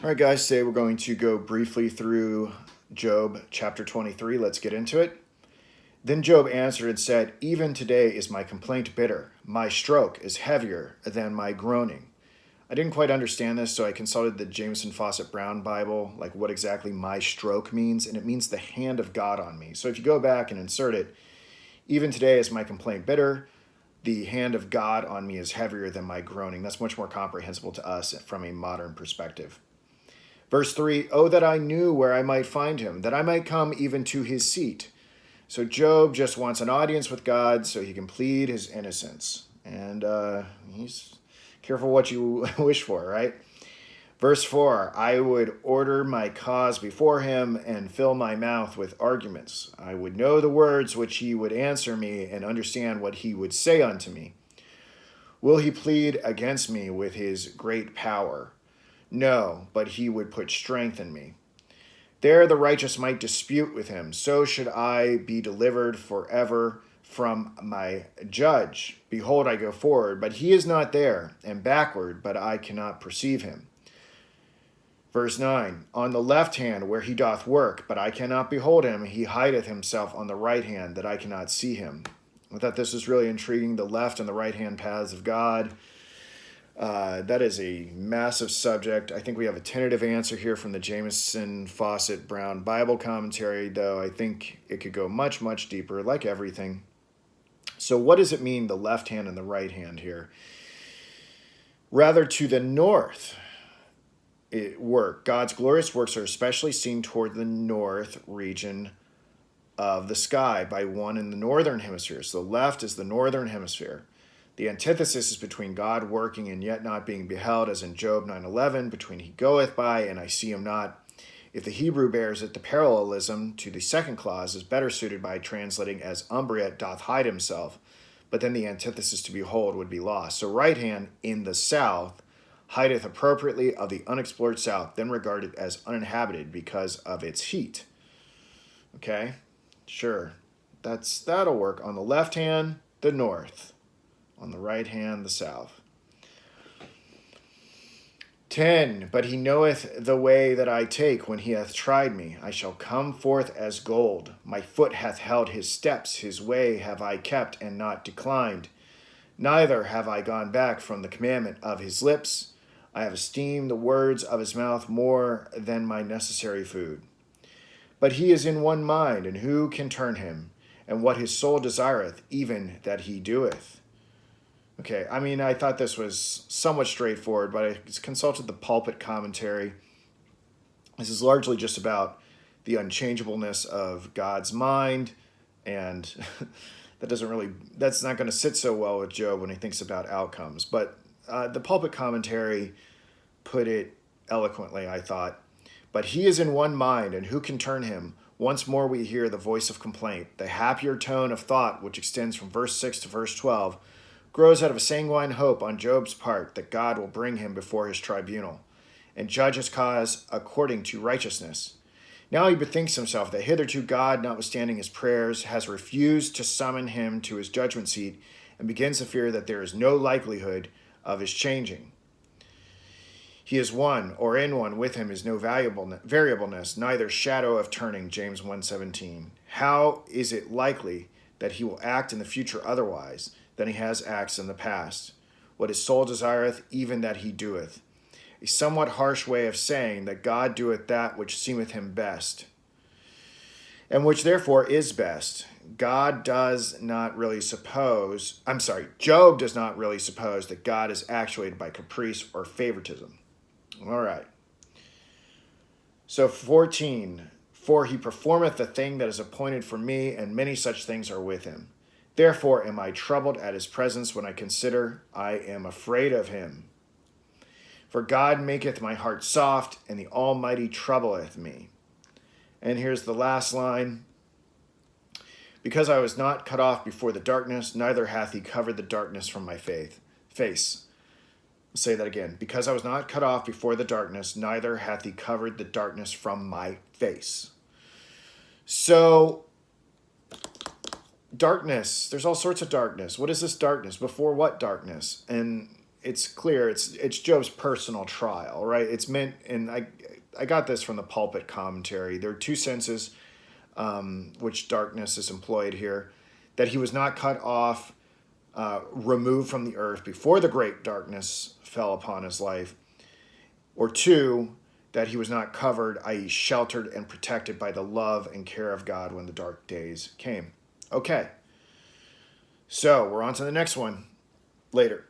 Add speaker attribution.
Speaker 1: All right, guys, today we're going to go briefly through Job chapter 23. Let's get into it. Then Job answered and said, "Even today is my complaint bitter. My stroke is heavier than my groaning." I didn't quite understand this, so I consulted the Jameson Fawcett Brown Bible, like what exactly my stroke means, and it means the hand of God on me. So if you go back and insert it, "Even today is my complaint bitter. The hand of God on me is heavier than my groaning." That's much more comprehensible to us from a modern perspective. Verse 3, "Oh, that I knew where I might find him, that I might come even to his seat." So Job just wants an audience with God so he can plead his innocence. And he's careful what you wish for, right? Verse 4, "I would order my cause before him and fill my mouth with arguments. I would know the words which he would answer me and understand what he would say unto me. Will he plead against me with his great power? No, but he would put strength in me. There the righteous might dispute with him. So should I be delivered forever from my judge. Behold, I go forward, but he is not there, and backward, but I cannot perceive him." Verse 9, "On the left hand where he doth work, but I cannot behold him, he hideth himself on the right hand, that I cannot see him." I thought this was really intriguing, the left and the right hand paths of God. That is a massive subject. I think we have a tentative answer here from the Jameson Fawcett Brown Bible commentary, though I think it could go much, much deeper, like everything. So what does it mean, the left hand and the right hand here? Rather to the north work. God's glorious works are especially seen toward the north region of the sky by one in the northern hemisphere. So the left is the northern hemisphere. The antithesis is between God working and yet not being beheld, as in Job 9:11, between he goeth by and I see him not. If the Hebrew bears it, the parallelism to the second clause is better suited by translating as Umbriet doth hide himself, but then the antithesis to behold would be lost. So right hand in the south hideth appropriately of the unexplored south, then regarded as uninhabited because of its heat. Okay, sure, that'll work. On the left hand, the north. On the right hand, the south. 10, "But he knoweth the way that I take. When he hath tried me, I shall come forth as gold. My foot hath held his steps. His way have I kept and not declined. Neither have I gone back from the commandment of his lips. I have esteemed the words of his mouth more than my necessary food. But he is in one mind, and who can turn him? And what his soul desireth, even that he doeth." Okay, I mean, I thought this was somewhat straightforward, but I consulted the pulpit commentary. This is largely just about the unchangeableness of God's mind, and that's not going to sit so well with Job when he thinks about outcomes. But the pulpit commentary put it eloquently, I thought. "But he is in one mind, and who can turn him? Once more we hear the voice of complaint. The happier tone of thought, which extends from verse 6 to verse 12, grows out of a sanguine hope on Job's part that God will bring him before his tribunal and judge his cause according to righteousness. Now he bethinks himself that hitherto God, notwithstanding his prayers, has refused to summon him to his judgment seat, and begins to fear that there is no likelihood of his changing. He is one, or in one with him is no variableness, neither shadow of turning," James 1:17. "How is it likely that he will act in the future otherwise than he has acts in the past? What his soul desireth, even that he doeth." A somewhat harsh way of saying that God doeth that which seemeth him best, and which therefore is best. Job does not really suppose that God is actuated by caprice or favoritism. All right. So 14, "For he performeth the thing that is appointed for me, and many such things are with him. Therefore am I troubled at his presence. When I consider, I am afraid of him. For God maketh my heart soft, and the Almighty troubleth me." And here's the last line. "Because I was not cut off before the darkness, neither hath he covered the darkness from my face." I'll say that again. "Because I was not cut off before the darkness, neither hath he covered the darkness from my face." So, darkness, there's all sorts of darkness. What is this darkness? Before what darkness? And it's clear it's Job's personal trial, right? It's meant, and I got this from the pulpit commentary. There are two senses which darkness is employed here: that he was not cut off, removed from the earth before the great darkness fell upon his life, or two, that he was not covered, i.e., sheltered and protected by the love and care of God when the dark days came. Okay, so we're on to the next one later.